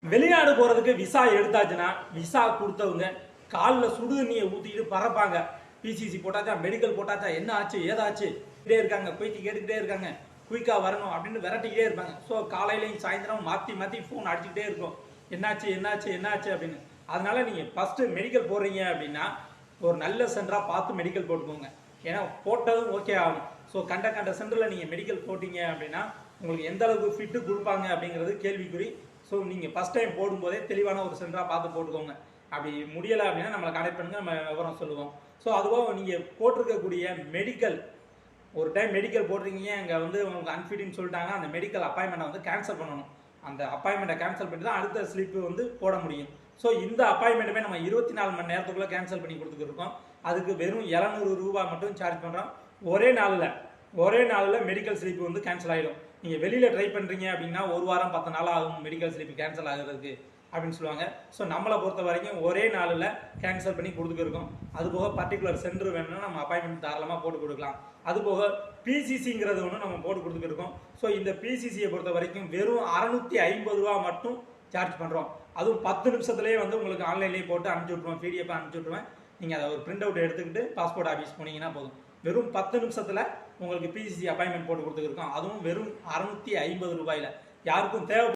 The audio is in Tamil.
வெளிநாடு போறதுக்கு விசா எடுத்தாச்சுன்னா விசா கொடுத்தவங்க காலில் சுடு தண்ணியை ஊற்றிட்டு பறப்பாங்க. பிசிசி போட்டாச்சா, மெடிக்கல் போட்டாச்சா, என்ன ஆச்சு ஏதாச்சு கிட்டே இருக்காங்க, போயிட்டு கேட்டுக்கிட்டே இருக்காங்க, குயிக்கா வரணும் அப்படின்னு விரட்டிக்கிட்டே இருப்பாங்க. ஸோ காலையிலையும் சாயந்தரம் மாற்றி மாற்றி ஃபோன் அடிச்சுக்கிட்டே இருக்கும், என்னாச்சு என்னாச்சு என்னாச்சு அப்படின்னு. அதனால நீங்கள் ஃபஸ்ட்டு மெடிக்கல் போடுறீங்க அப்படின்னா ஒரு நல்ல சென்டராக பார்த்து மெடிக்கல் போட்டுக்கோங்க. ஏன்னா போட்டதும் ஓகே ஆகும். ஸோ கண்ட சென்டரில் நீங்கள் மெடிக்கல் போட்டீங்க அப்படின்னா உங்களுக்கு எந்த அளவுக்கு ஃபிட்டு கொடுப்பாங்க அப்படிங்கிறது கேள்விக்குறி. ஸோ நீங்கள் ஃபஸ்ட் டைம் போடும்போதே தெளிவான ஒரு சென்டராக பார்த்து போட்டுக்கோங்க. அப்படி முடியலை அப்படின்னா நம்மளை கனெக்ட் பண்ணுங்க, நம்ம விவரம் சொல்லுவோம். ஸோ அதுபோக நீங்கள் போட்டிருக்கக்கூடிய மெடிக்கல், ஒரு டைம் மெடிக்கல் போடுறீங்க, அங்கே வந்து உங்களுக்கு அன்ஃபிட்னு சொல்லிட்டாங்க, அந்த மெடிக்கல் அப்பாயின்மெண்ட்டை வந்து கேன்சல் பண்ணணும். அந்த அப்பாயின்மெண்ட்டை கேன்சல் பண்ணி தான் அடுத்த ஸ்லிப்பு வந்து போட முடியும். ஸோ இந்த அப்பாயின்மெண்ட்டுமே நம்ம 24 மணி நேரத்துக்குள்ளே கேன்சல் பண்ணி கொடுத்துருக்கோம். அதுக்கு வெறும் 700 ரூபா மட்டும் சார்ஜ் பண்ணுறோம். ஒரே நாளில் மெடிக்கல் ஸ்லிப்பு வந்து கேன்சல் ஆகிடும். நீங்கள் வெளியில் ட்ரை பண்ணுறீங்க அப்படின்னா 1 வாரம் 10 நாள் ஆகும் மெடிக்கல் ஸ்லிப்பு கேன்சல் ஆகுறதுக்கு அப்படின்னு சொல்லுவாங்க. ஸோ நம்மளை பொறுத்த வரைக்கும் ஒரே நாளில் கேன்சல் பண்ணி கொடுத்துருக்கோம். அதுபோக பர்டிகுலர் சென்டர் வேணும்னா நம்ம அப்பாயின்மெண்ட் தாராளமாக போட்டு கொடுக்கலாம். அதுபோக பிசிசிங்கிறது ஒன்று நம்ம போட்டு கொடுத்துருக்கோம். ஸோ இந்த பிசிசியை பொறுத்த வரைக்கும் வெறும் 650 ரூபா மட்டும் சார்ஜ் பண்ணுறோம். அதுவும் 10 நிமிஷத்துலேயே வந்து உங்களுக்கு ஆன்லைன்லேயே போட்டு அனுப்பிச்சி விட்ருவோம், பிடிஎஃப் அனுப்பிச்சி விட்ருவேன். நீங்கள் அதை ஒரு பிரிண்ட் அவுட் எடுத்துக்கிட்டு பாஸ்போர்ட் ஆஃபீஸ் போனீங்கன்னா போதும். வெறும் 10 நிமிஷத்தில் உங்களுக்கு பிசிசி அப்பாயின்மெண்ட் போட்டு கொடுத்துருக்கோம். அதுவும் வெறும் 650 ரூபாயில். யாருக்கும் தேவை